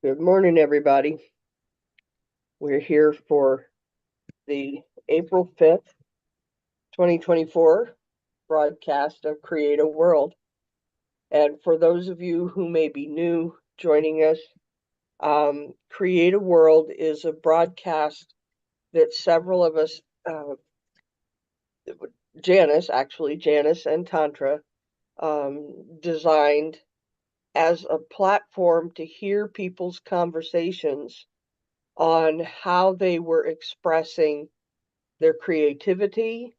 Good morning, everybody. We're here for the April 5th, 2024 broadcast of Create a World. And for those of you who may be new joining us, Create a World is a broadcast that several of us, Janice and Tantra, designed as a platform to hear people's conversations on how they were expressing their creativity,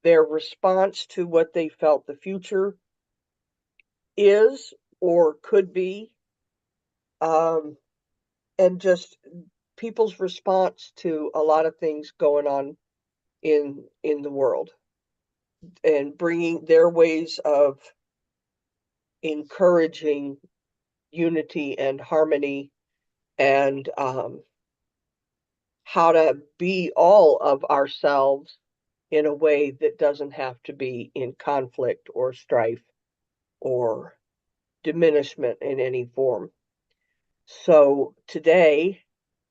their response to what they felt the future is or could be, and just people's response to a lot of things going on in the world, and bringing their ways of encouraging unity and harmony, and how to be all of ourselves in a way that doesn't have to be in conflict or strife or diminishment in any form. So today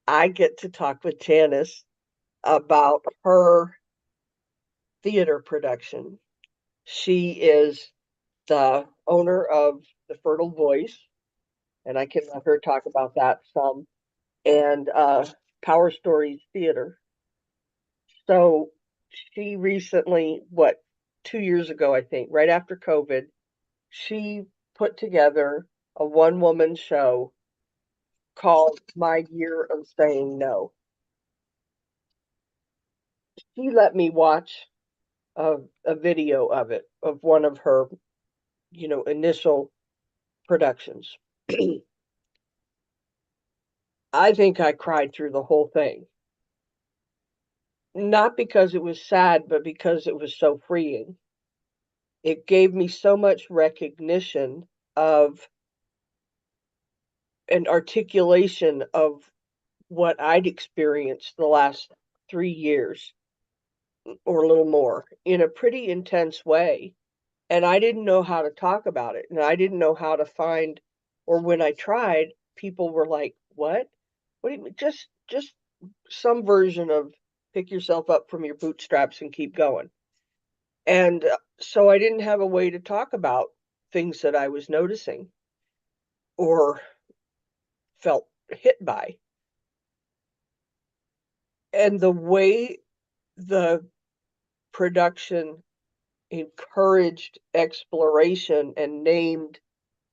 I get to talk with Janice about her theater production. She is the owner of the Fertile Voice, and I can let her talk about that some, and Power Stories Theater. So she recently, 2 years ago, I think, right after COVID, she put together a one-woman show called My Year of Saying No. She let me watch a video of it, of one of her, initial productions. I think I cried through the whole thing. Not because it was sad, but because it was so freeing. It gave me so much recognition of an articulation of what I'd experienced the last 3 years or a little more in a pretty intense way. And I didn't know how to talk about it. And I didn't know how to find, or when I tried, people were like, what? What do you mean? Just some version of pick yourself up from your bootstraps and keep going. And so I didn't have a way to talk about things that I was noticing or felt hit by. And the way the production encouraged exploration and named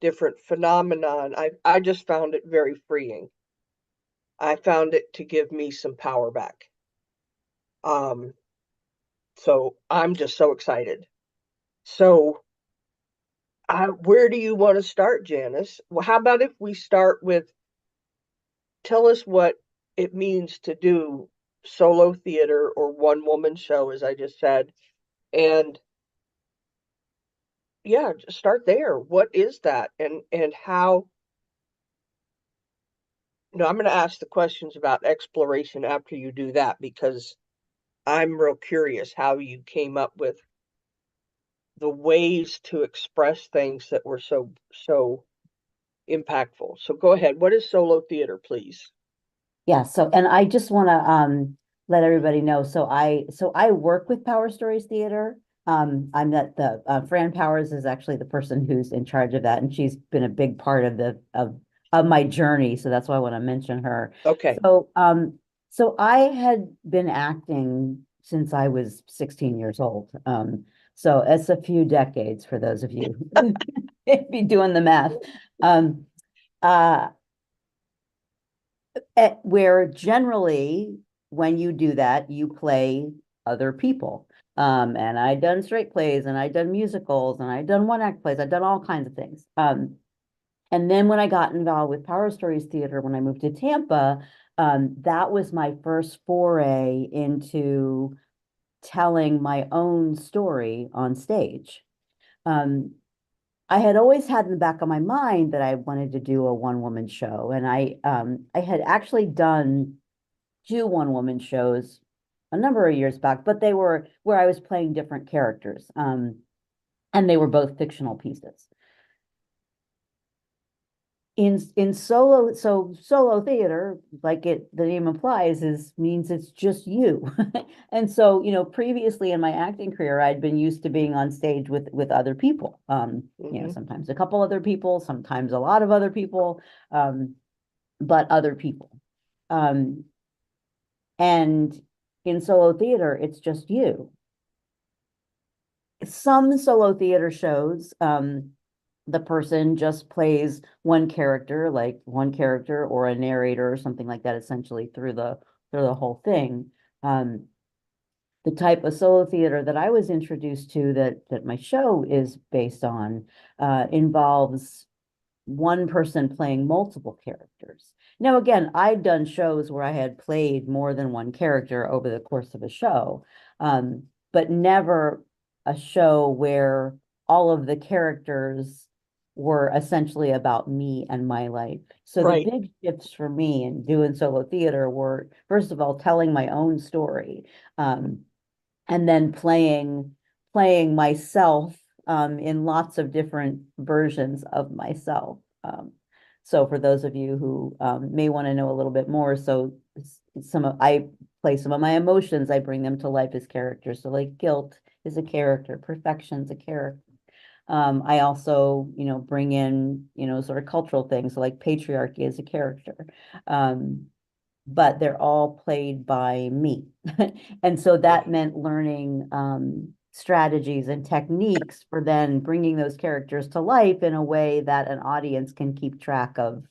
different phenomenon, I just found it very freeing. I found it to give me some power back. So I'm just so excited. So where do you want to start, Janice? Well, how about if we start with, tell us what it means to do solo theater or one woman show, as I just said, and yeah, just start there. What is that, and how? No, I'm going to ask the questions about exploration after you do that, because I'm real curious how you came up with the ways to express things that were so impactful. So go ahead. What is solo theater, please? Yeah, so and I just want to let everybody know. So I work with Power Stories Theater. I'm that the Fran Powers is actually the person who's in charge of that, and she's been a big part of of my journey. So that's why I want to mention her. Okay. So I had been acting since I was 16 years old. So it's a few decades for those of you who be doing the math. Um, uh, where generally when you do that, you play other people. And I'd done straight plays and I'd done musicals and I'd done one act plays. I'd done all kinds of things. And then when I got involved with Power Stories Theater, when I moved to Tampa, that was my first foray into telling my own story on stage. Um, I had always had in the back of my mind that I wanted to do a one-woman show, and I had actually done two one-woman shows a number of years back, but they were where I was playing different characters, and they were both fictional pieces. in solo theater, like the name implies, is means it's just you. And so, previously in my acting career, I'd been used to being on stage with other people. Hmm. Sometimes a couple other people, sometimes a lot of other people, um, but other people. Um, and in solo theater, it's just you. Some solo theater shows, the person just plays one character, like one character or a narrator or something like that, essentially through the whole thing. Um, the type of solo theater that I was introduced to, that my show is based on, involves one person playing multiple characters. Now, again, I'd done shows where I had played more than one character over the course of a show, but never a show where all of the characters were essentially about me and my life. So the Right. big shifts for me in doing solo theater were, first of all, telling my own story, um, and then playing myself, in lots of different versions of myself. So for those of you who, may want to know a little bit more, so I play some of my emotions, I bring them to life as characters. So like guilt is a character, perfection's a character. I also, bring in, sort of cultural things, so like patriarchy is a character. Um, but they're all played by me. And so that meant learning, strategies and techniques for then bringing those characters to life in a way that an audience can keep track of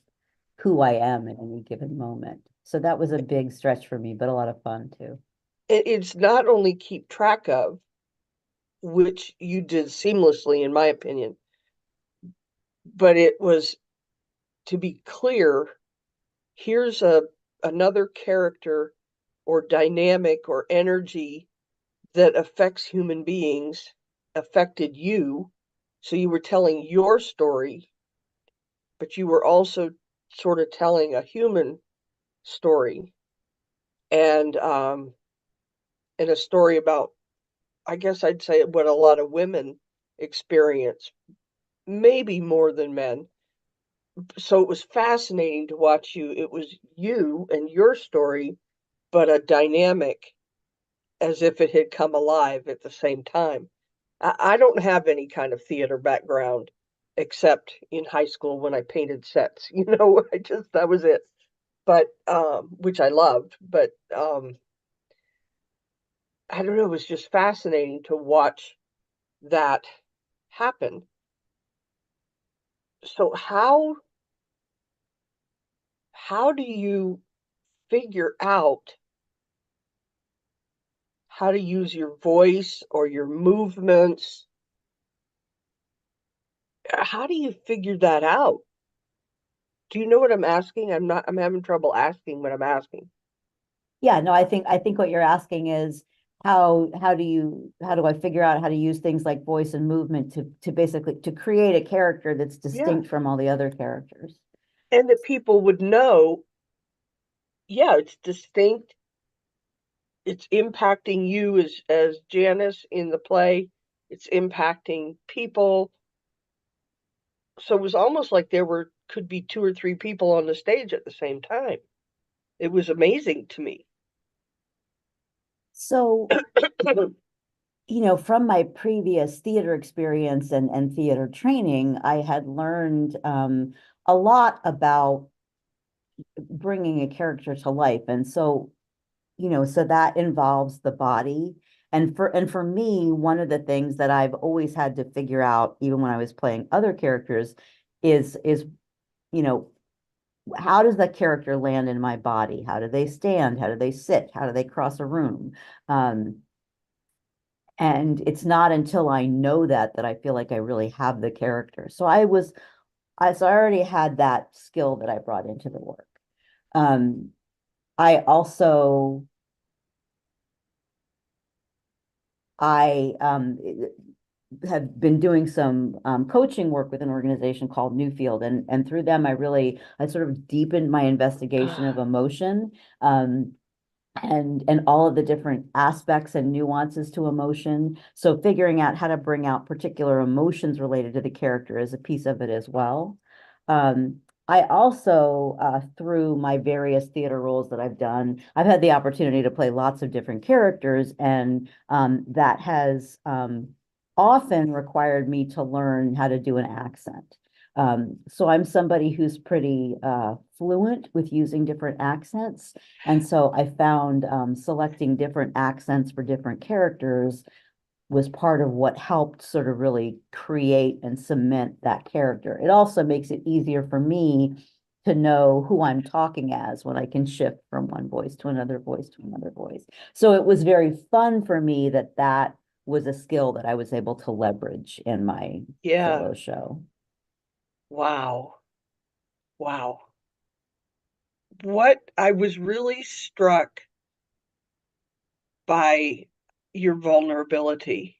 who I am at any given moment. So that was a big stretch for me, but a lot of fun too. It's not only keep track of, which you did seamlessly, in my opinion, but it was to be clear, here's another character or dynamic or energy that affects human beings, affected you. So you were telling your story, but you were also sort of telling a human story, and and a story about, I guess I'd say, what a lot of women experience, maybe more than men. So it was fascinating to watch you. It was you and your story, but a dynamic, as if it had come alive at the same time. I don't have any kind of theater background except in high school when I painted sets. That was it. But which I loved, but I don't know, it was just fascinating to watch that happen. So how do you figure out how to use your voice or your movements? How do you figure that out? Do you know what I'm asking? I'm having trouble asking what I'm asking. Yeah, no, I think what you're asking is how do I figure out how to use things like voice and movement to basically to create a character that's Yeah. distinct from all the other characters. And that people would know, yeah, it's distinct. It's impacting you as Janice in the play. It's impacting people. So it was almost like there were could be two or three people on the stage at the same time. It was amazing to me. So, from my previous theater experience and theater training, I had learned, a lot about bringing a character to life. And so, so that involves the body. And for me, one of the things that I've always had to figure out, even when I was playing other characters, is you know, how does that character land in my body? How do they stand? How do they sit? How do they cross a room? Um, and it's not until I know that I feel like I really have the character. So I already had that skill that I brought into the work. Um, I also I have been doing some, coaching work with an organization called Newfield, and through them I sort of deepened my investigation of emotion, um, and all of the different aspects and nuances to emotion. So figuring out how to bring out particular emotions related to the character is a piece of it as well. Um, I also, through my various theater roles that I've done, I've had the opportunity to play lots of different characters, and that has often required me to learn how to do an accent. So I'm somebody who's pretty fluent with using different accents. And so I found selecting different accents for different characters was part of what helped sort of really create and cement that character. It also makes it easier for me to know who I'm talking as when I can shift from one voice to another voice to another voice. So it was very fun for me that that was a skill that I was able to leverage in my Yeah. solo show. Wow. Wow. What I was really struck by your vulnerability.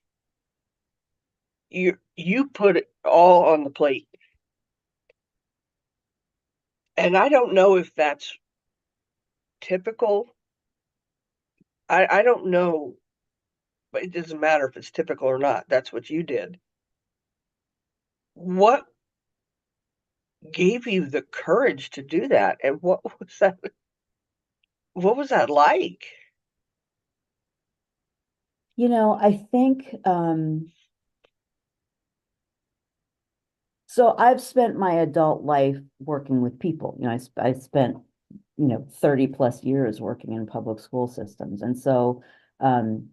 You put it all on the plate. And I don't know if that's typical. I don't know, but it doesn't matter if it's typical or not. That's what you did. What gave you the courage to do that? And what was that like? I think so I've spent my adult life working with people. I spent 30 plus years working in public school systems. And so, um,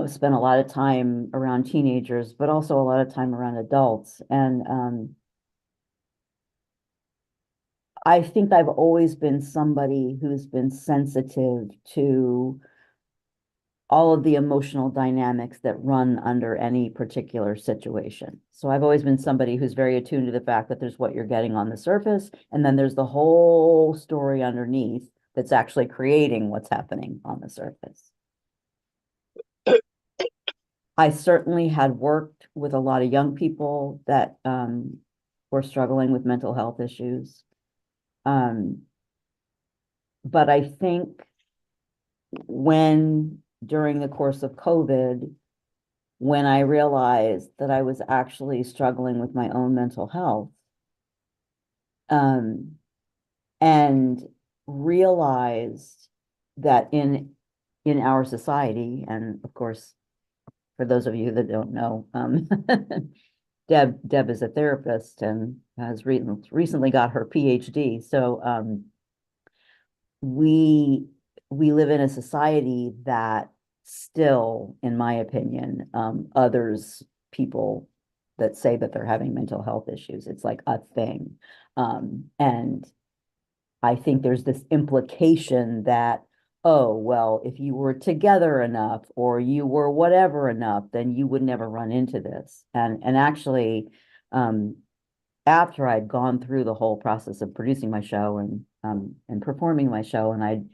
spent a lot of time around teenagers, but also a lot of time around adults. And I think I've always been somebody who's been sensitive to all of the emotional dynamics that run under any particular situation. So I've always been somebody who's very attuned to the fact that there's what you're getting on the surface, and then there's the whole story underneath that's actually creating what's happening on the surface. I certainly had worked with a lot of young people that were struggling with mental health issues. Um, but I think when during the course of COVID, when I realized that I was actually struggling with my own mental health, um, and realized that in our society, and of course, for those of you that don't know, Deb is a therapist and has recently got her PhD. So we we live in a society that still, in my opinion, others people that say that they're having mental health issues. It's like a thing. And I think there's this implication that, oh, well, if you were together enough or you were whatever enough, then you would never run into this. And actually, um, after I'd gone through the whole process of producing my show and performing my show, and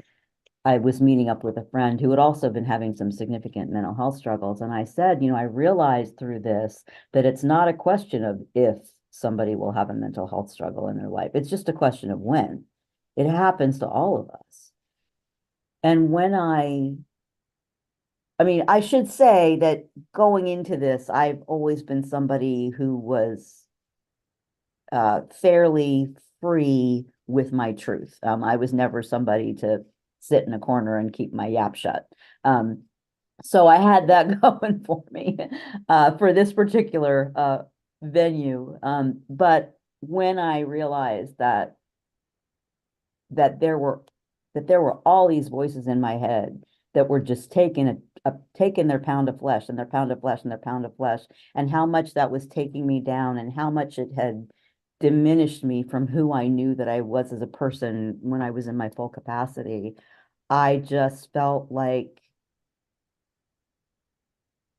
I was meeting up with a friend who had also been having some significant mental health struggles. And I said, I realized through this that it's not a question of if somebody will have a mental health struggle in their life. It's just a question of when. It happens to all of us. And I mean, I should say that going into this, I've always been somebody who was fairly free with my truth. I was never somebody to sit in a corner and keep my yap shut. So I had that going for me for this particular venue. But when I realized that there were that there were all these voices in my head that were just taking their pound of flesh and their pound of flesh and their pound of flesh, and how much that was taking me down and how much it had diminished me from who I knew that I was as a person when I was in my full capacity. I just felt like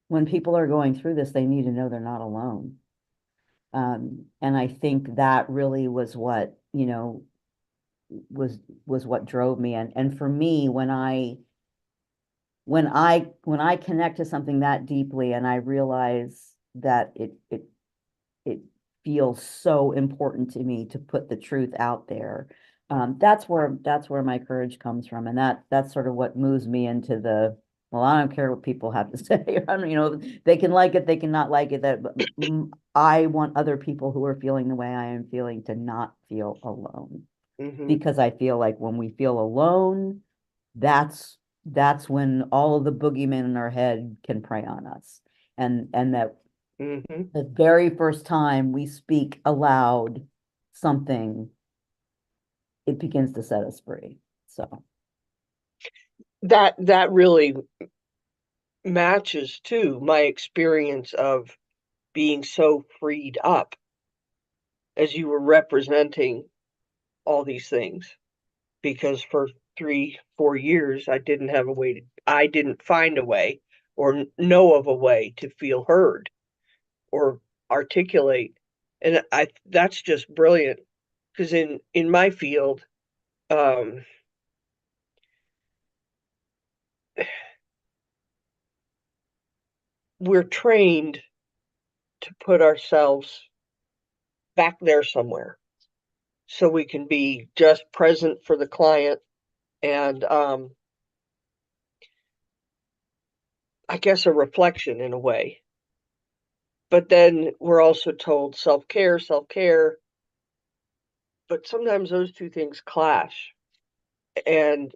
when people are going through this, they need to know they're not alone. And I think that really was what, was what drove me. And for me, when I connect to something that deeply and I realize that it feels so important to me to put the truth out there. That's where my courage comes from, and that's sort of what moves me into the well, I don't care what people have to say. I don't, they can like it, they can not like it. I want other people who are feeling the way I am feeling to not feel alone. Because I feel like when we feel alone, that's when all of the boogeymen in our head can prey on us. And that the very first time we speak aloud something, it begins to set us free. So that really matches too my experience of being so freed up as you were representing all these things, because for 3-4 years I didn't find a way or know of a way to feel heard or articulate. And that's just brilliant, because in my field, um we're trained to put ourselves back there somewhere so we can be just present for the client and I guess a reflection in a way. But then we're also told self-care, self-care, but sometimes those two things clash. And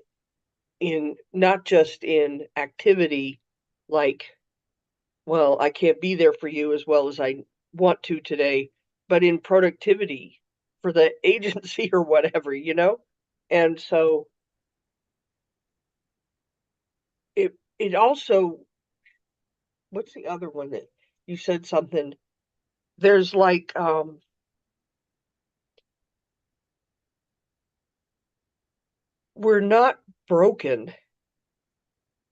in not just in activity, like, well, I can't be there for you as well as I want to today, but in productivity for the agency or whatever, you know? And so it also, what's the other one that you said something? There's like we're not broken.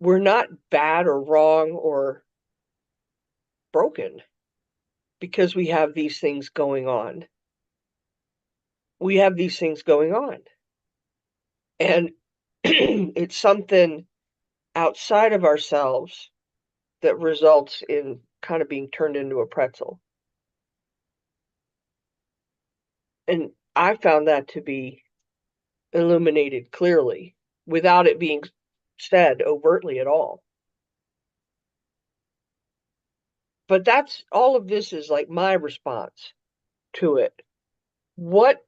We're not bad or wrong or broken because we have these things going on. We have these things going on. And it's something outside of ourselves that results in kind of being turned into a pretzel. And I found that to be illuminated clearly without it being said overtly at all. But that's all of this is like my response to it. What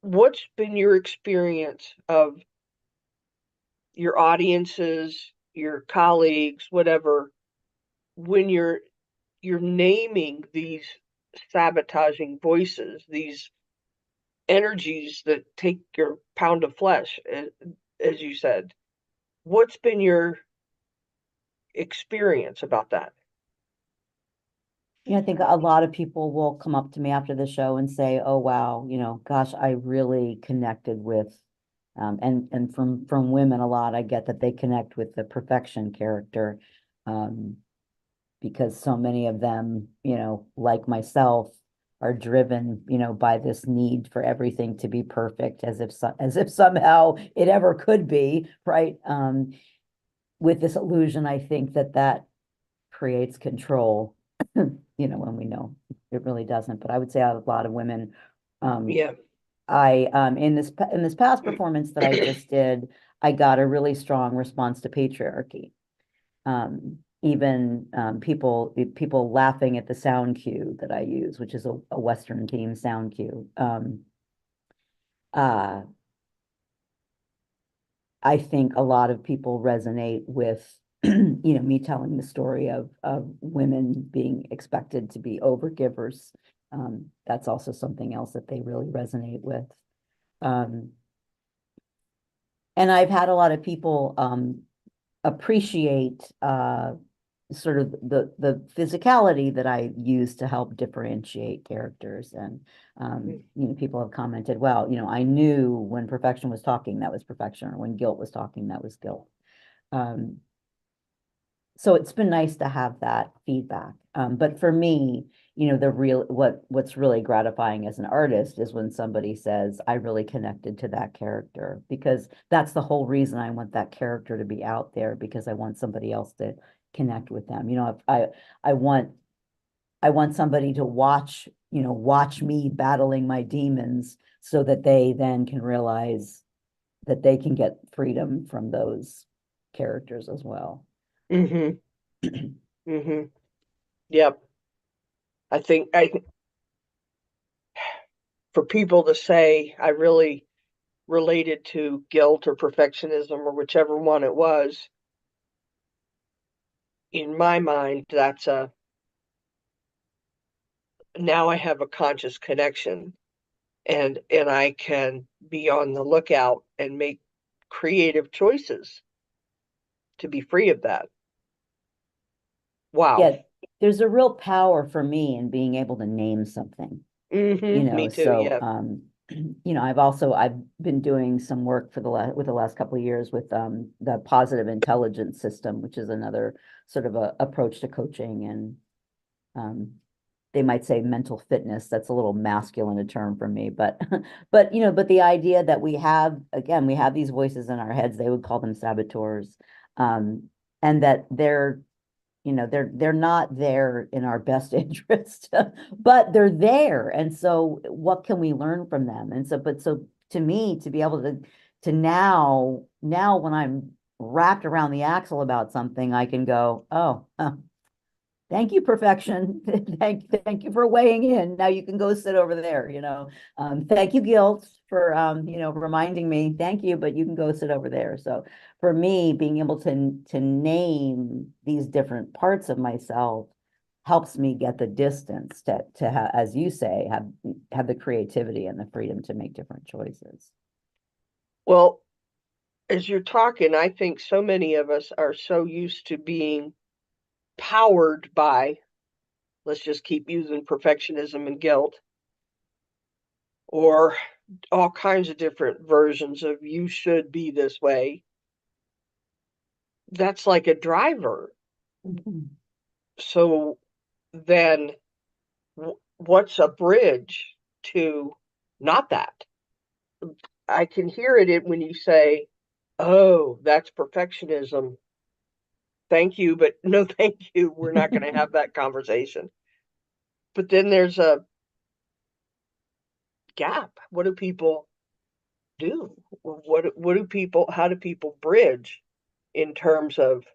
what's been your experience of your audiences, your colleagues, whatever, when you're naming these sabotaging voices, these energies that take your pound of flesh, as you said? What's been your experience about that? I think a lot of people will come up to me after the show and say, "Oh wow, gosh, I really connected with," and from women a lot, I get that they connect with the perfection character, um, because so many of them, like myself, are driven, by this need for everything to be perfect, as if somehow it ever could be, right? With this illusion, I think that creates control, when we know it really doesn't. But I would say a lot of women, um, Yeah. I in this past performance that I just did, I got a really strong response to patriarchy. Even people laughing at the sound cue that I use, which is a Western theme sound cue. Uh, I think a lot of people resonate with, me telling the story of women being expected to be overgivers. That's also something else that they really resonate with. Um, and I've had a lot of people appreciate sort of the physicality that I use to help differentiate characters. And people have commented, well, I knew when perfection was talking, that was perfection, or when guilt was talking, that was guilt. So it's been nice to have that feedback. But for me, what's really gratifying as an artist is when somebody says, I really connected to that character, because that's the whole reason I want that character to be out there, because I want somebody else to connect with them. If I want somebody to watch me battling my demons, so that they then can realize that they can get freedom from those characters as well. Mm-hmm. Mm-hmm. Yep. I for people to say I really related to guilt or perfectionism or whichever one it was, in my mind, that's a now I have a conscious connection and I can be on the lookout and make creative choices to be free of that. Wow. Yeah, there's a real power for me in being able to name something, Mm-hmm. Me too, so yeah. I've been doing some work for the last couple of years with the positive intelligence system, which is another sort of a approach to coaching, and um they might say mental fitness. That's a little masculine a term for me, but but the idea that we have these voices in our heads, they would call them saboteurs, um and that they're not there in our best interest, but they're there. And so what can we learn from them? And so, but so to me, to be able to now when I'm wrapped around the axle about something, I can go, oh, thank you, perfection. Thank you for weighing in. Now you can go sit over there, Thank you, guilt, for reminding me. Thank you, but you can go sit over there. So for me, being able to name these different parts of myself helps me get the distance to as you say, have the creativity and the freedom to make different choices. Well, as you're talking, I think so many of us are so used to being powered by, let's just keep using perfectionism and guilt, or all kinds of different versions of you should be this way. That's like a driver. Mhm. So then what's a bridge to not that? I can hear it when you say, oh, that's perfectionism. Thank you, but no, thank you. We're not going to have that conversation. But then there's a gap. What do people do? What do people, how do people bridge in terms of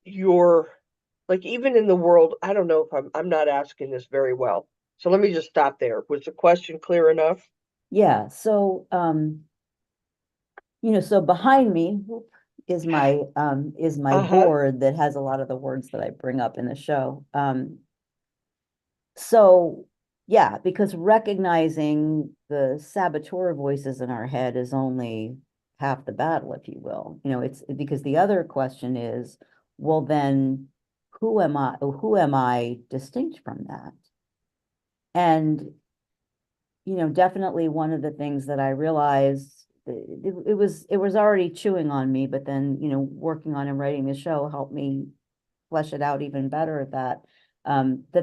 your, like, even in the world? I don't know if I'm not asking this very well. So let me just stop there. Was the question clear enough? Yeah. So so behind me is my Uh-huh. board that has a lot of the words that I bring up in the show. So yeah, because recognizing the saboteur voices in our head is only half the battle, if you will. It's because the other question is, well, then who am I distinct from that? And definitely one of the things that I realized, it was already chewing on me, but then, working on and writing the show helped me flesh it out even better, that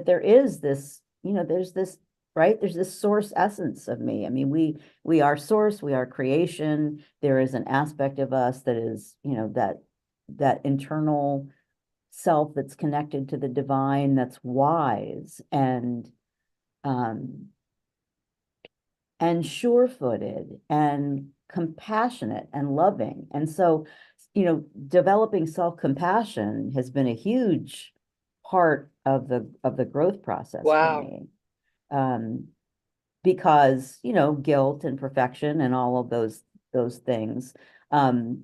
there is this, there's this, right? There's this source essence of me. I mean, we are source, we are creation. There is an aspect of us that is, that internal self that's connected to the divine, that's wise um and sure-footed and compassionate and loving. And so, developing self-compassion has been a huge part of the growth process for Wow. me. Um, because, guilt and perfection and all of those things um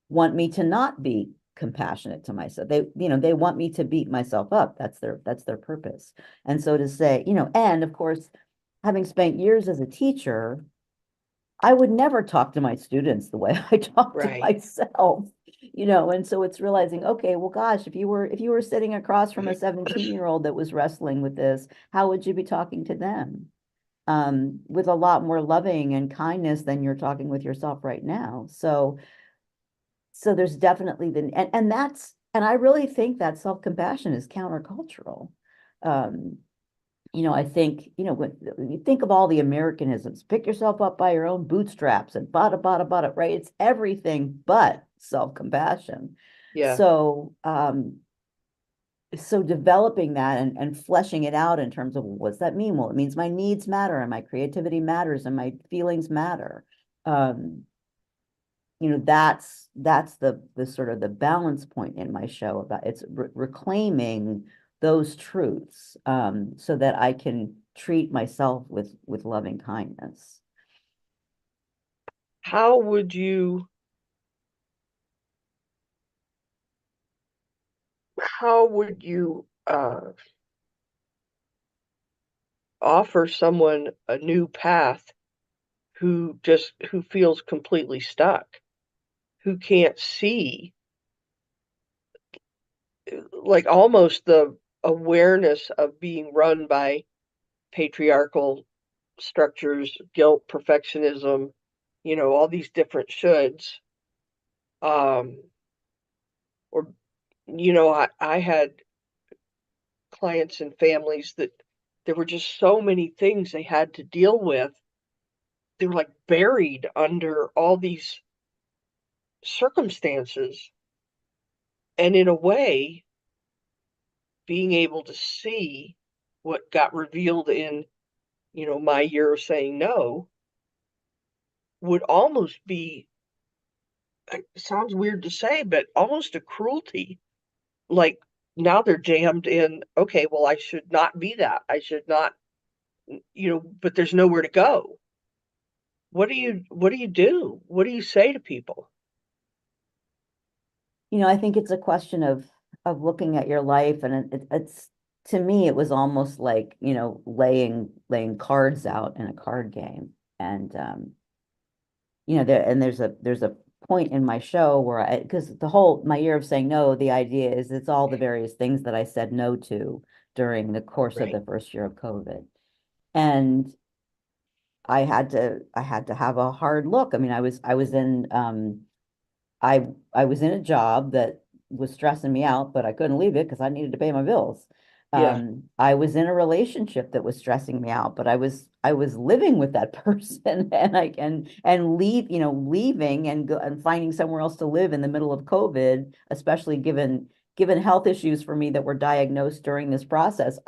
want me to not be compassionate to myself. They want me to beat myself up. That's their purpose. And so to say, and of course, having spent years as a teacher, I would never talk to my students the way I talk to Right. myself, and so it's realizing, okay, well, gosh, if you were sitting across from a 17-year-old that was wrestling with this, how would you be talking to them? With a lot more loving and kindness than you're talking with yourself right now. So there's definitely and I really think that self-compassion is countercultural. Um, I think, when you think of all the Americanisms, pick yourself up by your own bootstraps and bada, bada, bada, right? It's everything but self-compassion. Yeah. So developing that and fleshing it out in terms of, what's that mean? Well, it means my needs matter and my creativity matters and my feelings matter. um, that's the sort of the balance point in my show about it's reclaiming those truths, so that I can treat myself with loving kindness. How would you how would you offer someone a new path who feels completely stuck, who can't see, like almost the awareness of being run by patriarchal structures, guilt, perfectionism, all these different shoulds. Um, or, I had clients and families that there were just so many things they had to deal with. They were like buried under all these circumstances. And in a way, being able to see what got revealed in, my year of saying no would almost be, it sounds weird to say, but almost a cruelty. Like now they're jammed in, okay, well, I should not be that. I should not, but there's nowhere to go. What do you do? What do you say to people? I think it's a question of looking at your life, and it's to me, it was almost like, laying cards out in a card game. And there's a point in my show where because the whole my year of saying no, the idea is it's all the various things that I said no to during the course of Right. the first year of COVID. And I had to have a hard look. I mean, I was in a job that was stressing me out, but I couldn't leave it because I needed to pay my bills. Yeah. I was in a relationship that was stressing me out, but I was living with that person, and leaving and finding somewhere else to live in the middle of COVID, especially given health issues for me that were diagnosed during this process.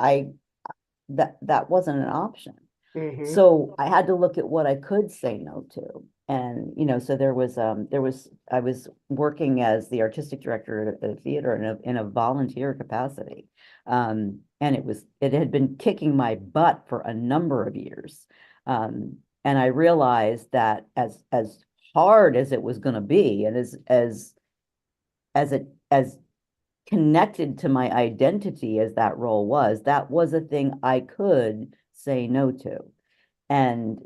That wasn't an option. Hmm. So I had to look at what I could say no to. And, so I was working as the artistic director at a theater in a volunteer capacity. And it had been kicking my butt for a number of years. And I realized that as hard as it was going to be, and as connected to my identity as that role was, that was a thing I could say no to. And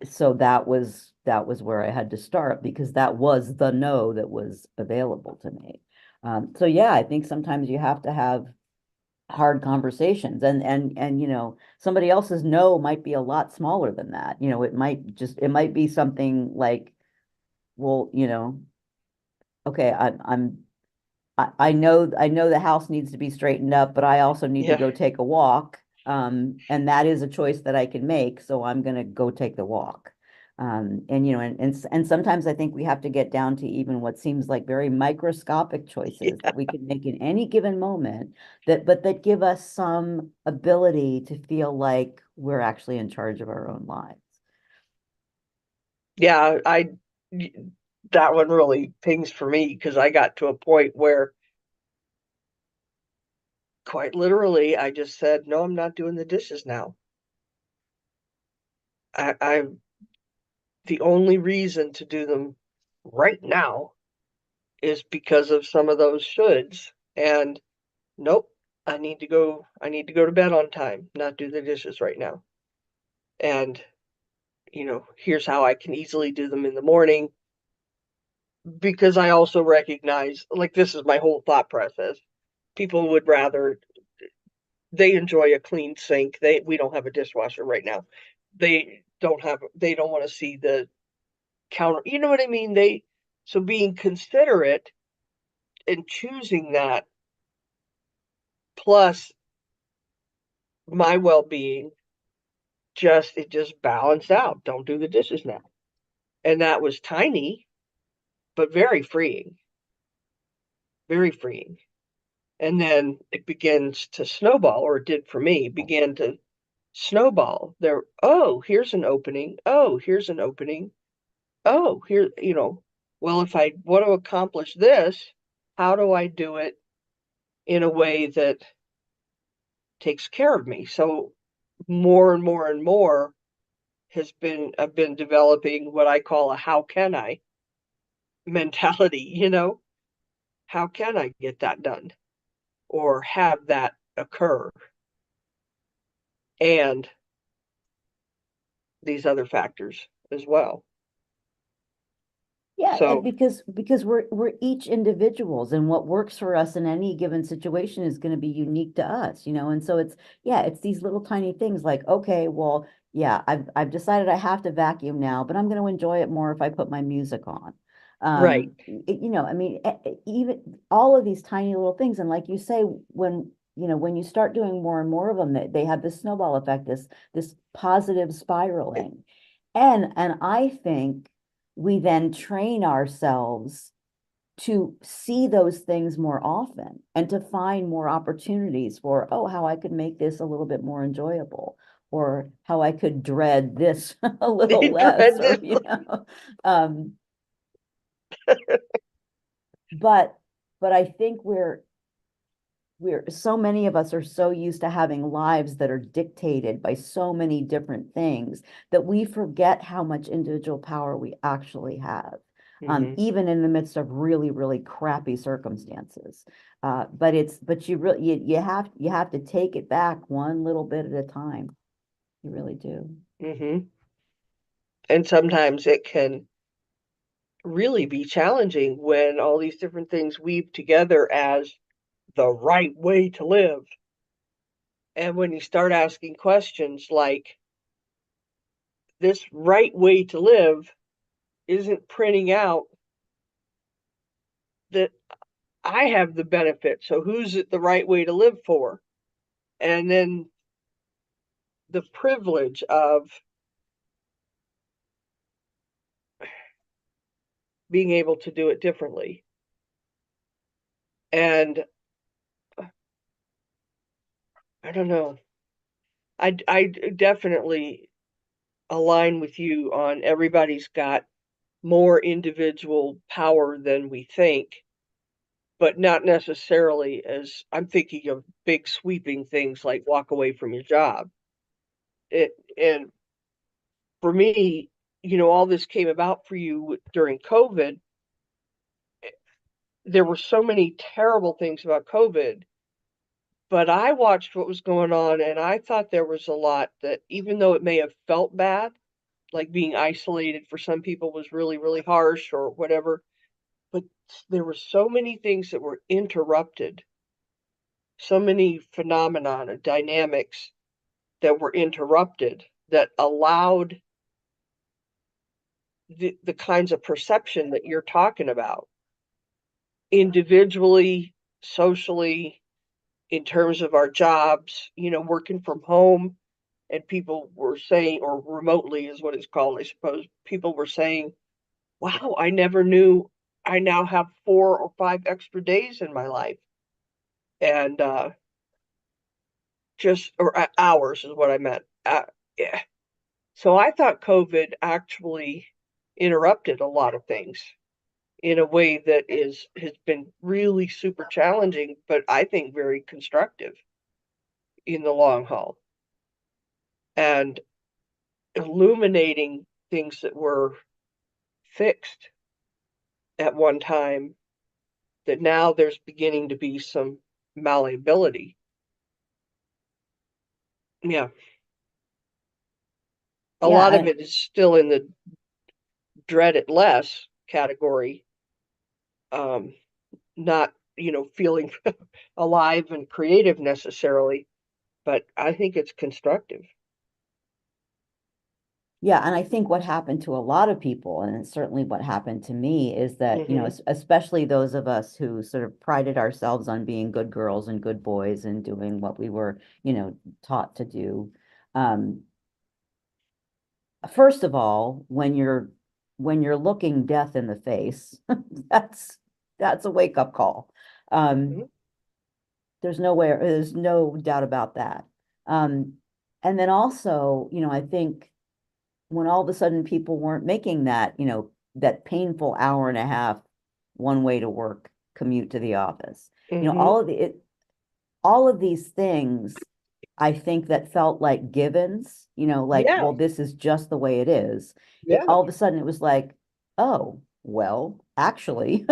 so that was where I had to start, because that was the no that was available to me. So yeah, I think sometimes you have to have hard conversations, and somebody else's no might be a lot smaller than that. It might be something like, well, okay, I know the house needs to be straightened up, but I also need to Yeah. go take a walk. And that is a choice that I can make, so I'm gonna go take the walk. And sometimes I think we have to get down to even what seems like very microscopic choices Yeah. that we can make in any given moment, that give us some ability to feel like we're actually in charge of our own lives. Yeah. That one really pings for me because I got to a point where quite literally I just said, no, I'm not doing the dishes now. I the only reason to do them right now is because of some of those shoulds. And nope, I need to go to bed on time, not do the dishes right now. And here's how I can easily do them in the morning, because I also recognize, like, this is my whole thought process. People would rather, they enjoy a clean sink. We don't have a dishwasher right now. They don't want to see the counter. You know what I mean? So being considerate and choosing that, plus my well-being, it just balanced out. Don't do the dishes now. And that was tiny, but very freeing, very freeing. And then it begins to snowball, or it did for me, began to snowball. Oh, here's an opening. Oh, here's an opening. oh, here, well, if I want to accomplish this, how do I do it in a way that takes care of me? So more and more and more I've been developing what I call a how can I mentality, how can I get that done or have that occur? And these other factors as well. Yeah, and So, because we're each individuals, and what works for us in any given situation is going to be unique to us, and so it's these little tiny things like, okay, well, yeah, I've decided I have to vacuum now, but I'm going to enjoy it more if I put my music on. right. I mean, even all of these tiny little things, and like you say, when you start doing more and more of them, they have this snowball effect, this positive spiraling. And I think we then train ourselves to see those things more often and to find more opportunities for, oh, how I could make this a little bit more enjoyable, or how I could dread this a little less, or, Tremendously. um, but I think we're so many of us are so used to having lives that are dictated by so many different things that we forget how much individual power we actually have, Hmm. even in the midst of really, really crappy circumstances. But you have to take it back one little bit at a time. You really do. Hmm. And sometimes it can really be challenging when all these different things weave together as the right way to live. And when you start asking questions like, this right way to live isn't printing out that I have the benefit. So who's it the right way to live for? And then the privilege of being able to do it differently. And I don't know. I definitely align with you on everybody's got more individual power than we think, but not necessarily as I'm thinking of big sweeping things like walk away from your job. And for me, all this came about for you during COVID. There were so many terrible things about COVID, but I watched what was going on and I thought there was a lot that, even though it may have felt bad, like being isolated for some people was really, really harsh or whatever, but there were so many things that were interrupted, so many phenomena and dynamics that were interrupted that allowed the kinds of perception that you're talking about individually, socially, in terms of our jobs, working from home. And people were saying, or remotely is what it's called, I suppose, people were saying, wow, I never knew I now have 4 or 5 extra days in my life. And or hours is what I meant. Yeah. So I thought COVID actually interrupted a lot of things in a way that has been really super challenging, but I think very constructive in the long haul and illuminating things that were fixed at one time that now there's beginning to be some malleability. Yeah, a Yeah, lot of it is still in the dread it less category, um, not, feeling alive and creative necessarily, but I think it's constructive. Yeah, and I think what happened to a lot of people, and it's certainly what happened to me, is that, Hmm. especially those of us who sort of prided ourselves on being good girls and good boys and doing what we were, taught to do. Um, First of all, when you're looking death in the face, that's that's a wake-up call. Um, Hmm. there's no doubt about that. Um, and then also, I think when all of a sudden people weren't making that, that painful hour and a half one way to work commute to the office. You know, Mm-hmm. all of these things I think that felt like givens, you know, like, Yeah. well, this is just the way it is. It Yeah. all of a sudden it was like, oh, well, actually,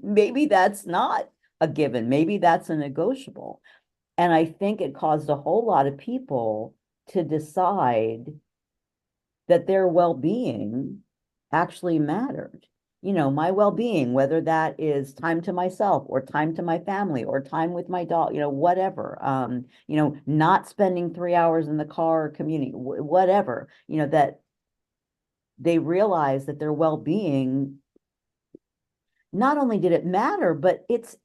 maybe that's not a given. Maybe that's a negotiable. And I think it caused a whole lot of people to decide that their well-being actually mattered. You know, my well-being, whether that is time to myself or time to my family or time with my dog, you know, whatever. You know, not spending 3 hours in the car commuting, whatever, you know, that they realize that their well-being, not only did it matter, but it's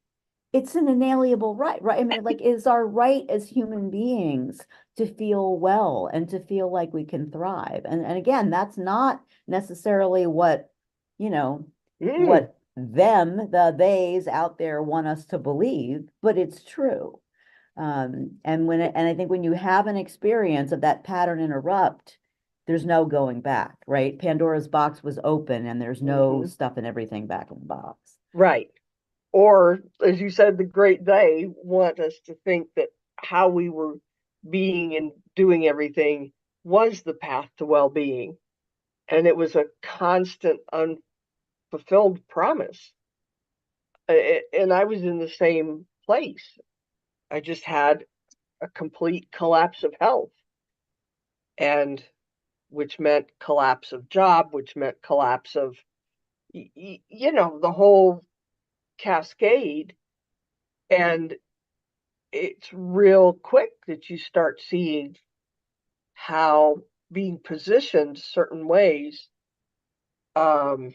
an inalienable right, right? I mean, like, it's our right as human beings to feel well and to feel like we can thrive. And again, that's not necessarily what, you know, Mm. what the theys out there want us to believe, but it's true. And I think when you have an experience of that pattern interrupt, there's no going back, right? Pandora's box was open and there's no Mm-hmm. stuffing everything back in the box. Right. Or, as you said, the great they want us to think that how we were being and doing everything was the path to well-being. And it was a constant, unfulfilled promise. And I was in the same place. I just had a complete collapse of health, and which meant collapse of job, which meant collapse of, the whole cascade. And it's real quick that you start seeing how being positioned certain ways um,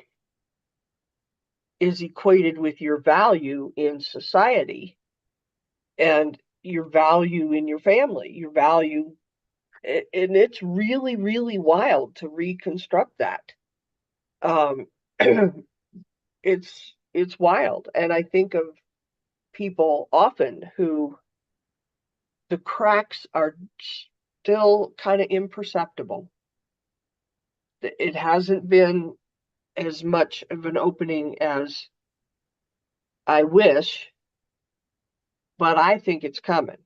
is equated with your value in society and your value in your family, your value. And it's really, really wild to reconstruct that. Um, it's wild. And I think of people often who the cracks are still kind of imperceptible. It hasn't been as much of an opening as I wish, but I think it's coming.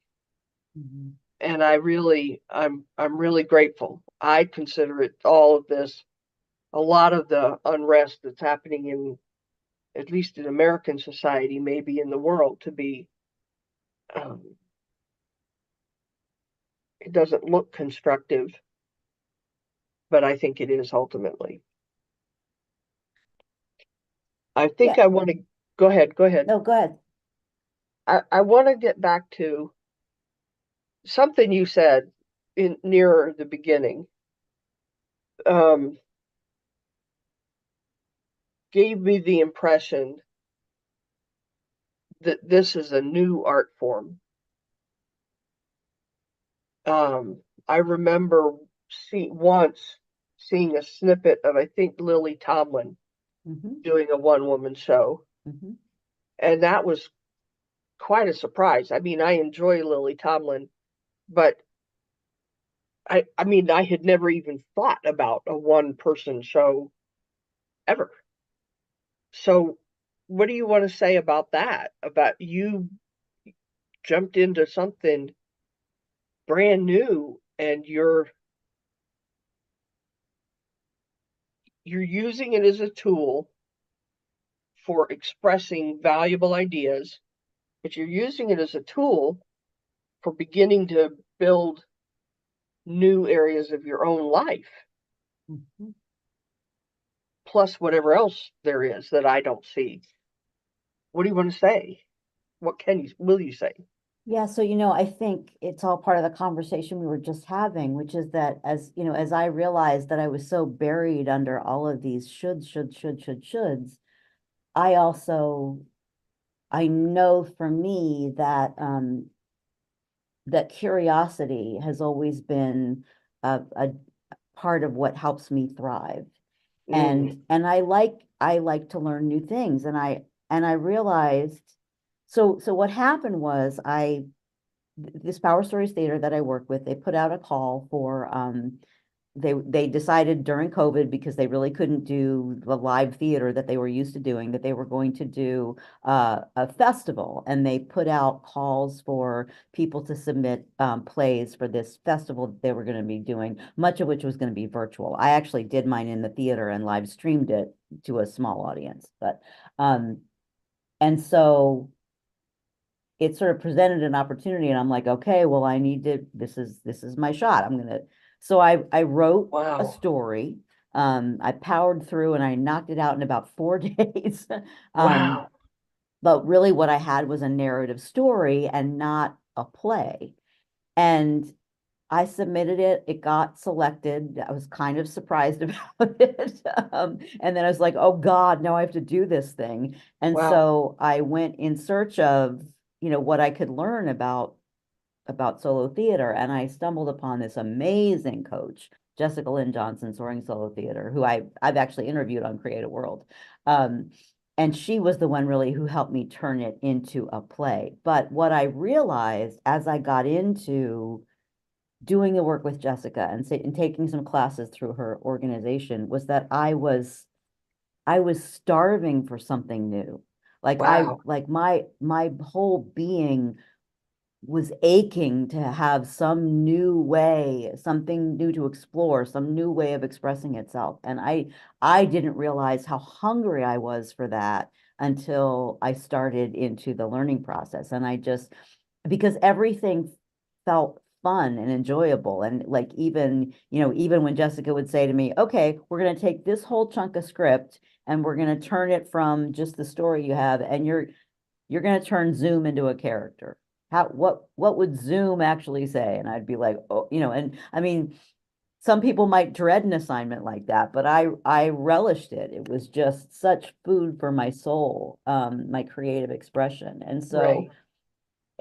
Mhm. And I'm really grateful. I consider it all of this, a lot of the unrest that's happening in, at least in American society, maybe in the world, to be, um, it doesn't look constructive, but I think it is ultimately. I think Yeah, I want to go ahead, go ahead. no, go ahead. I want to get back to something you said in nearer the beginning. Um, Gave me the impression that this is a new art form. I remember once seeing a snippet of, I think, Lily Tomlin Hmm. doing a one-woman show, Hmm. and that was quite a surprise. I mean, I enjoy Lily Tomlin, but I mean, I had never even thought about a one-person show ever. So, what do you want to say about that? About you jumped into something brand new and you're using it as a tool for expressing valuable ideas, but you're using it as a tool for beginning to build new areas of your own life, Hmm. plus whatever else there is that I don't see. What do you want to say? Will you say? Yeah, so I think it's all part of the conversation we were just having, which is that as I realized that I was so buried under all of these shoulds, I also I know for me that that curiosity has always been a part of what helps me thrive. Mm, And I like to learn new things. And I realized, so what happened was this Power Stories Theater that I work with, they put out a call for they decided during COVID, because they really couldn't do the live theater that they were used to doing, that they were going to do a festival, and they put out calls for people to submit plays for this festival that they were going to be doing, much of which was going to be virtual. I actually did mine in the theater and live streamed it to a small audience, but and so it sort of presented an opportunity, and I'm like, okay, well, I need to, this is my shot. So I wrote a Wow. story. I powered through and I knocked it out in about 4 days. Um, Wow. but really what I had was a narrative story and not a play. And I submitted it. It got selected. I was kind of surprised about it. And then I was like, oh God, now I have to do this thing. And Wow. so I went in search of, what I could learn about solo theater. And I stumbled upon this amazing coach, Jessica Lynn Johnson, Soaring Solo Theater, who I've actually interviewed on Creative World. And she was the one really who helped me turn it into a play. But what I realized as I got into doing the work with Jessica and taking some classes through her organization was that I was starving for something new. Wow. Like my whole being was aching to have some new way, something new to explore, some new way of expressing itself. And I didn't realize how hungry I was for that until I started into the learning process. And I just, because everything felt fun and enjoyable. And like even when Jessica would say to me, okay, we're going to take this whole chunk of script and we're going to turn it from just the story you have, and you're going to turn Zoom into a character. What would Zoom actually say? And I'd be like, oh, and I mean, some people might dread an assignment like that, but I relished it. It was just such food for my soul, my creative expression. And so, Right.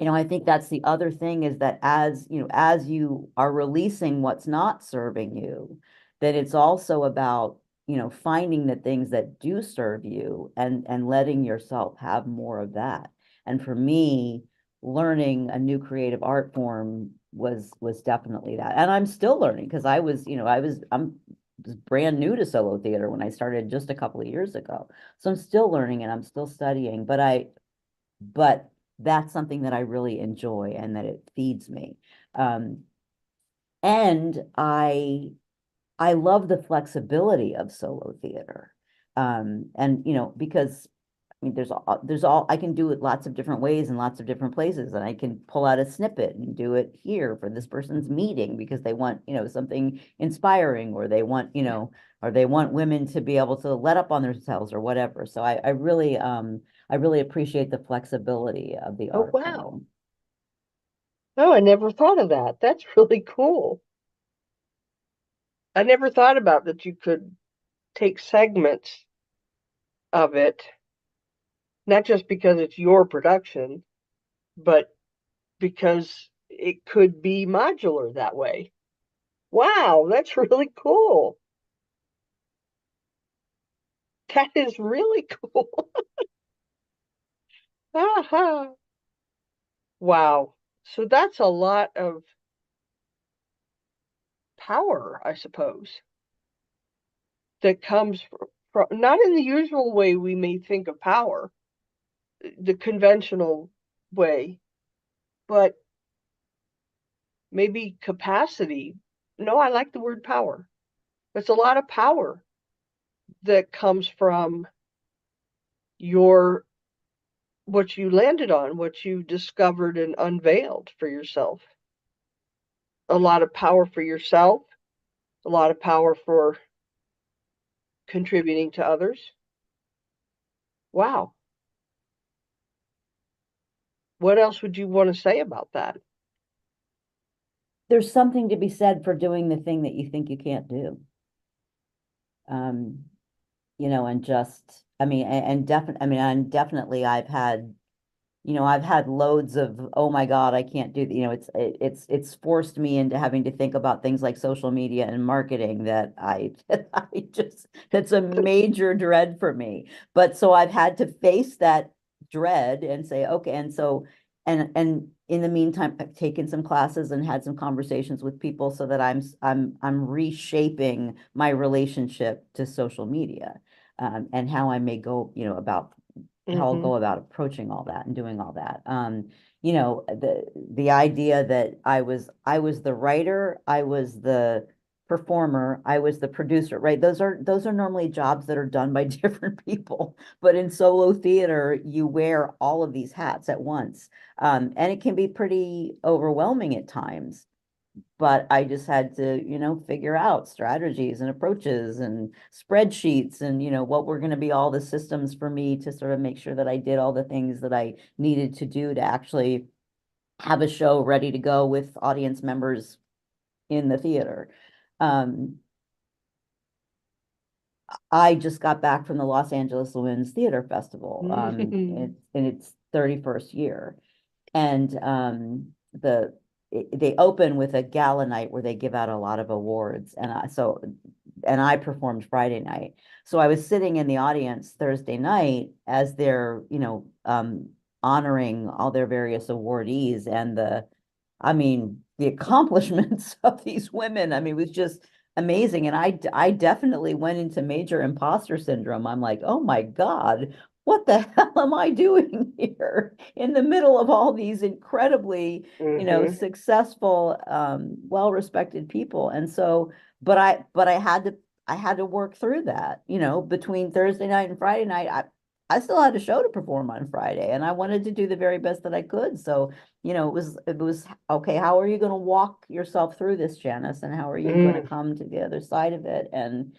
I think that's the other thing, is that as you are releasing what's not serving you, that it's also about, finding the things that do serve you, and letting yourself have more of that. And for me, learning a new creative art form was definitely that. And I'm still learning, because I'm was brand new to solo theater when I started just a couple of years ago. So I'm still learning and I'm still studying, but that's something that I really enjoy and that it feeds me. Um, and I love the flexibility of solo theater. And because I mean, there's all I can do it lots of different ways in lots of different places, and I can pull out a snippet and do it here for this person's meeting because they want, something inspiring, or they want women to be able to let up on themselves or whatever. So I really appreciate the flexibility of the Oh, art wow. form. No, I never thought of that. That's really cool. I never thought about that you could take segments of it, not just because it's your production, but because it could be modular that way. Wow, that's really cool. That is really cool. Aha. Wow. So that's a lot of power, I suppose, that comes from not in the usual way we may think of power, the conventional way, but maybe capacity. No, I like the word power. There's a lot of power that comes from your what you landed on, what you discovered and unveiled for yourself. A lot of power for yourself, a lot of power for contributing to others. Wow. What else would you want to say about that? There's something to be said for doing the thing that you think you can't do. Um, and just, I mean, and definitely I've had loads of, oh my God, I can't do, it's forced me into having to think about things like social media and marketing that I just, that's a major dread for me. But so I've had to face that dread and say, okay, and so, and in the meantime, I've taken some classes and had some conversations with people so that I'm reshaping my relationship to social media, and how I may go, about how I'll Mm-hmm. go about approaching all that and doing all that. The idea that I was the writer, I was the performer, I was the producer, right? Those are normally jobs that are done by different people. But in solo theater, you wear all of these hats at once. And it can be pretty overwhelming at times. But I just had to, figure out strategies and approaches and spreadsheets and, what were going to be all the systems for me to sort of make sure that I did all the things that I needed to do to actually have a show ready to go with audience members in the theater. Um, I just got back from the Los Angeles Women's Theater Festival, Mm-hmm. in its 31st year. And they open with a gala night where they give out a lot of awards. And I performed Friday night. So I was sitting in the audience Thursday night as they're, honoring all their various awardees, and I mean, the accomplishments of these women, I mean, was just amazing. And I definitely went into major imposter syndrome. I'm like, oh my God, what the hell am I doing here in the middle of all these incredibly, Mm-hmm. successful, well-respected people? And so, but I had to work through that, between Thursday night and Friday night. I still had a show to perform on Friday, and I wanted to do the very best that I could. So, it was okay. How are you going to walk yourself through this, Janice? And how are you going to Mm. come to the other side of it? And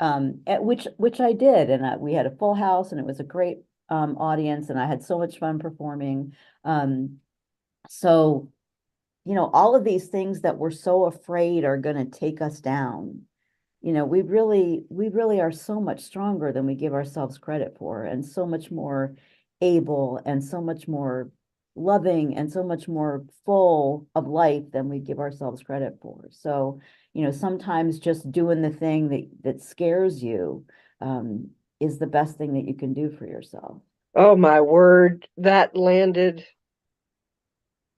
at which I did, and we had a full house, and it was a great audience, and I had so much fun performing. So, all of these things that we're so afraid are going to take us down, we really are so much stronger than we give ourselves credit for, and so much more able, and so much more loving, and so much more full of life than we give ourselves credit for. So, sometimes just doing the thing that scares you, is the best thing that you can do for yourself. Oh my word, that landed.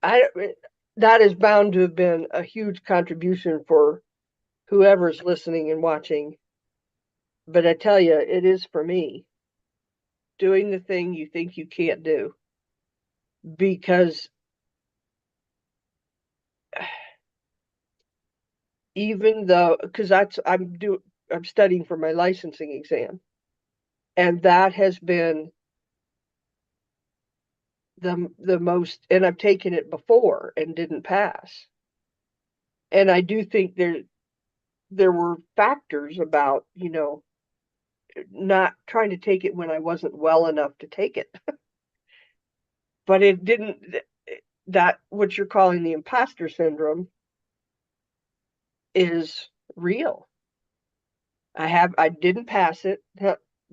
I that is bound to have been a huge contribution for whoever's listening and watching. But I tell you, it is for me, doing the thing you think you can't do. Because even though, because I'm studying for my licensing exam, and that has been the most, and I've taken it before and didn't pass. And I do think there were factors about, not trying to take it when I wasn't well enough to take it. But it didn't, that what you're calling the imposter syndrome is real. I didn't pass it.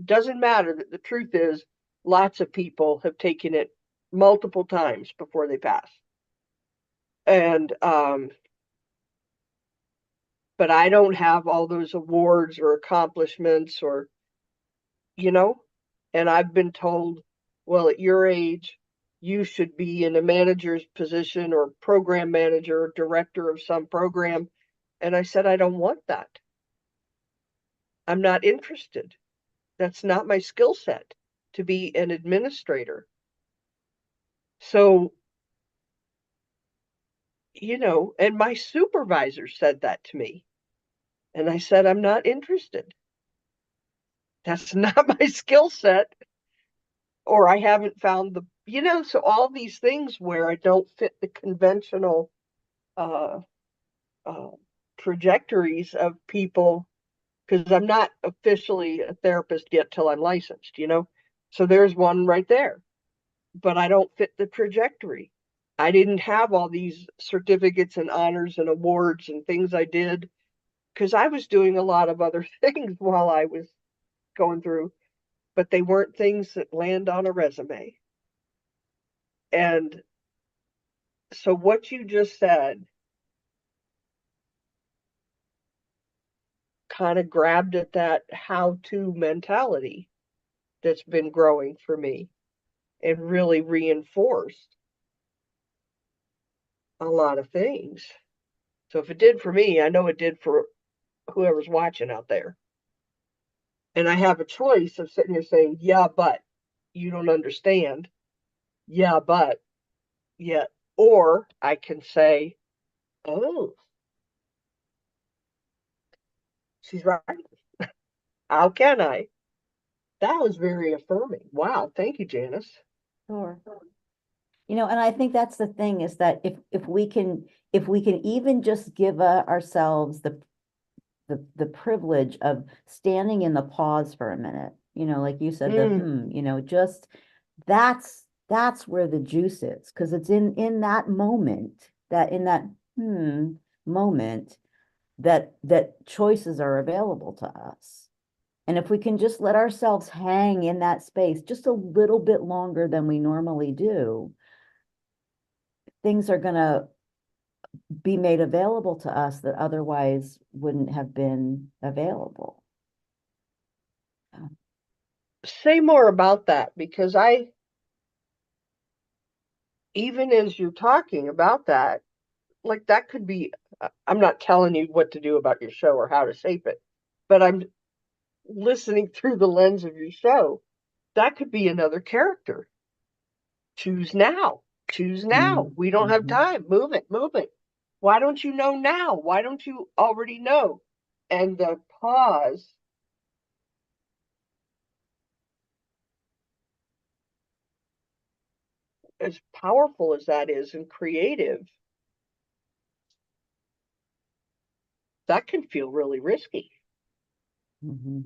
Doesn't matter. The truth is, lots of people have taken it multiple times before they pass. And but I don't have all those awards or accomplishments or, you know, and I've been told, well, at your age, you should be in a manager's position or program manager or director of some program. And I said, I don't want that. I'm not interested. That's not my skill set to be an administrator. So, and my supervisor said that to me. And I said, I'm not interested. That's not my skill set. Or I haven't found so all these things where I don't fit the conventional uh, uh, trajectories of people because I'm not officially a therapist yet till I'm licensed. So there's one right there, but I don't fit the trajectory. I didn't have all these certificates and honors and awards and things I did because I was doing a lot of other things while I was going through, but they weren't things that land on a resume. And so what you just said kind of grabbed at that how to mentality that's been growing for me and really reinforced. a lot of things. So if it did for me, I know it did for whoever's watching out there. And I have a choice of sitting here saying, yeah, but you don't understand. Yeah, but yeah. Or I can say, oh, she's right. How can I? That was very affirming. Wow. Thank you, Janice. Sure. And I think that's the thing is that if we can even just give ourselves the privilege of standing in the pause for a minute, like you said, Mm, just that's where the juice is, because it's in that moment, that in that moment that choices are available to us. And if we can just let ourselves hang in that space just a little bit longer than we normally do, things are going to be made available to us that otherwise wouldn't have been available. say more about that because even as you're talking about that, like that could be, I'm not telling you what to do about your show or how to shape it, but I'm listening through the lens of your show. That could be another character. Choose now. Choose now. We don't have Mm-hmm. time. Move it. Move it. Why don't you know now? Why don't you already know? And the pause, as powerful as that is and creative, that can feel really risky. Mm-hmm.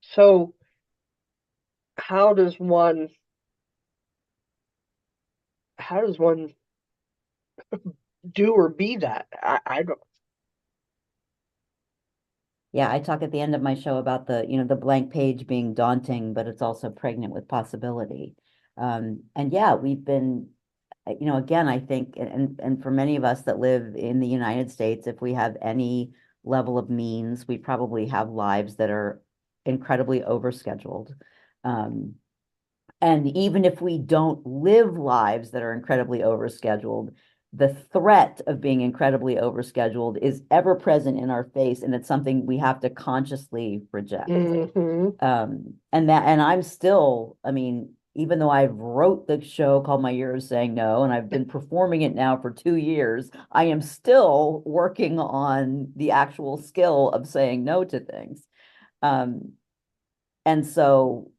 So, how does one how does one do or be that? I don't. Yeah, I talk at the end of my show about the blank page being daunting, but it's also pregnant with possibility. And yeah, we've been, again, I think, and for many of us that live in the United States, if we have any level of means, we probably have lives that are incredibly overscheduled. Um, and even if we don't live lives that are incredibly overscheduled, the threat of being incredibly overscheduled is ever present in our face, and it's something we have to consciously reject. Mm-hmm. And I'm still, I mean, even though I've wrote the show called My Year of Saying No, and I've been performing it now for 2 years, I am still working on the actual skill of saying no to things. Um, and so,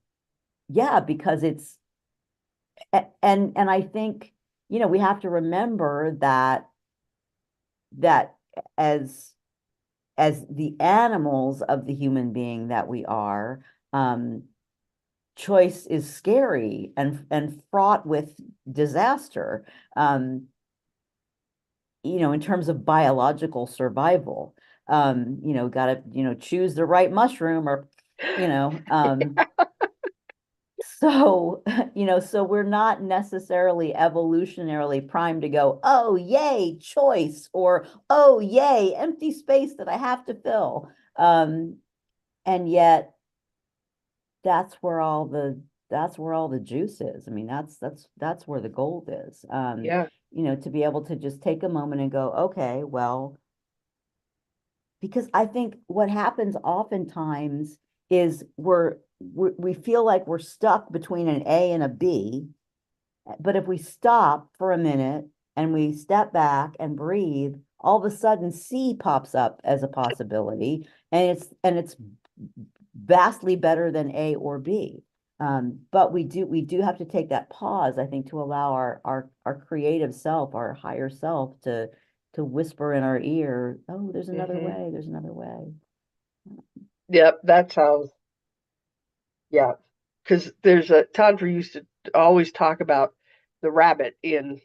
yeah, because and I think, we have to remember that as the animals of the human being that we are, um, choice is scary and fraught with disaster, in terms of biological survival. Gotta, choose the right mushroom or, you know, so, so we're not necessarily evolutionarily primed to go, oh, yay, choice, or oh, yay, empty space that I have to fill. And yet that's where all the juice is. I mean, that's where the gold is. Yeah. To be able to just take a moment and go, okay, well, because I think what happens oftentimes is we feel like we're stuck between an A and a B. But if we stop for a minute and we step back and breathe, all of a sudden C pops up as a possibility, and it's vastly better than A or B. But we do have to take that pause, I think, to allow our creative self, our higher self, to whisper in our ear, oh, there's another Mm-hmm. way, there's another way. Yep. That sounds, yeah. Because there's a Tandra used to always talk about the rabbit in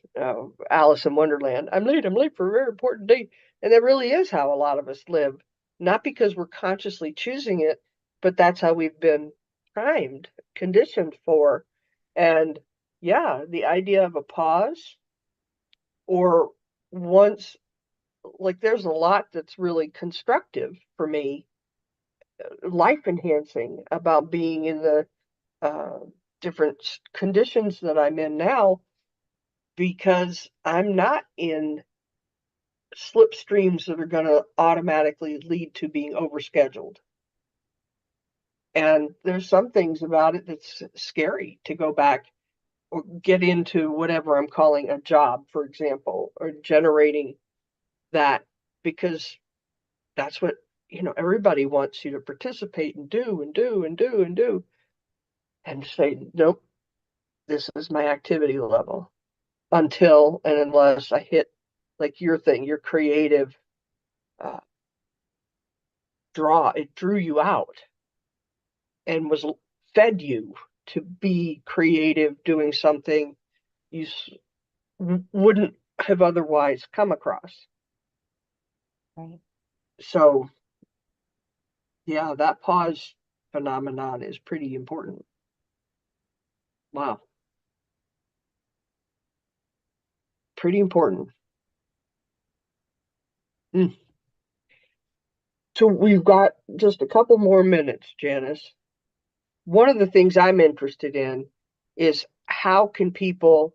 Alice in Wonderland. I'm late for a very important date. And that really is how a lot of us live, not because we're consciously choosing it, but that's how we've been primed, conditioned for. And yeah, the idea of a pause or once, like there's a lot that's really constructive for me, life enhancing about being in the uh, different conditions that I'm in now because I'm not in slipstreams that are going to automatically lead to being overscheduled. And there's some things about it that's scary to go back or get into whatever I'm calling a job, for example, or generating that, because that's what, everybody wants you to participate and do and do and do and do. And say, nope, this is my activity level until and unless I hit like your thing, your creative uh, draw. It drew you out and was fed you to be creative, doing something you wouldn't have otherwise come across. Right. So, yeah, that pause phenomenon is pretty important. Wow. Pretty important. Mm. So we've got just a couple more minutes, Janice. One of the things I'm interested in is how can people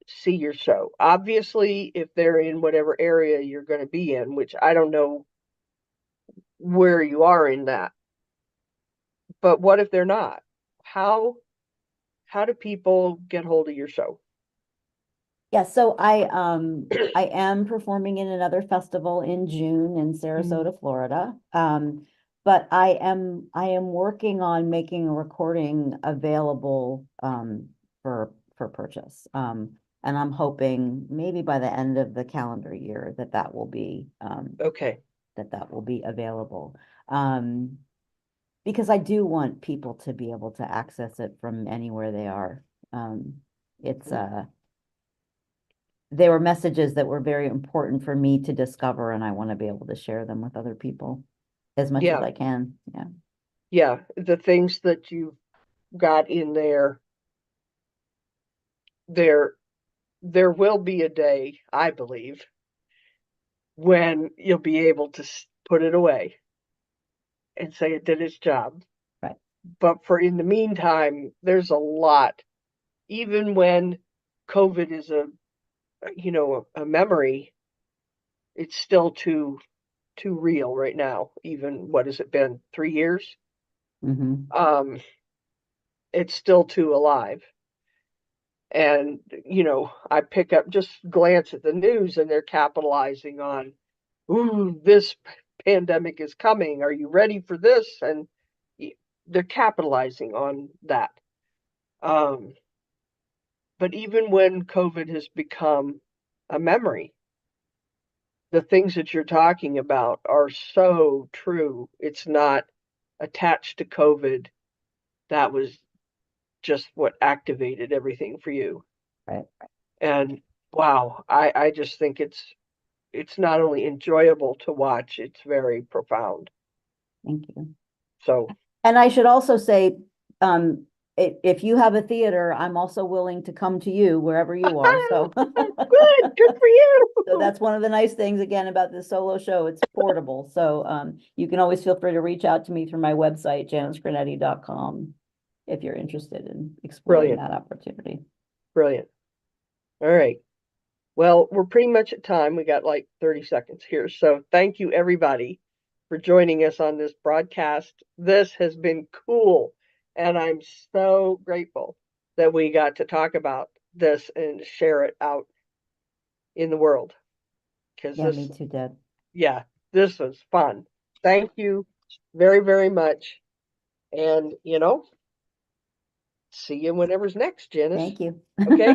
see your show? Obviously, if they're in whatever area you're going to be in, which I don't know where you are in that. But what if they're not? How how do people get hold of your show? Yeah, so I am performing in another festival in June in Sarasota, Florida. But I am working on making a recording available for purchase. And I'm hoping maybe by the end of the calendar year that will be Okay. that will be available. Because I do want people to be able to access it from anywhere they are. It's They were messages that were very important for me to discover, and I want to be able to share them with other people as much as Yeah. I can. Yeah. Yeah. The things that you've got in there there will be a day, I believe, when you'll be able to put it away and say it did its job. Right. But for in the meantime, there's a lot. Even when COVID is a memory, it's still too real right now. Even what has it been, 3 years? Mm-hmm. It's still too alive. And I pick up, just glance at the news, and they're capitalizing on, ooh, this pandemic is coming. Are you ready for this? And they're capitalizing on that. Um, but even when COVID has become a memory, the things that you're talking about are so true. It's not attached to COVID. That was just what activated everything for you. Right. And wow, I just think it's not only enjoyable to watch, it's very profound. Thank you. So And I should also say, if you have a theater, I'm also willing to come to you wherever you are. So, good for you. so that's one of the nice things again about this solo show. It's portable. So, you can always feel free to reach out to me through my website, janicecreneti.com, if you're interested in exploring Brilliant, that opportunity. brilliant. All right. Well, we're pretty much at time. We got like 30 seconds here. So thank you, everybody, for joining us on this broadcast. This has been cool. And I'm so grateful that we got to talk about this and share it out in the world. Because Yeah, me too, Deb. yeah, this was fun. Thank you very, very much. And, see you whenever's next, Janice. Thank you. Okay.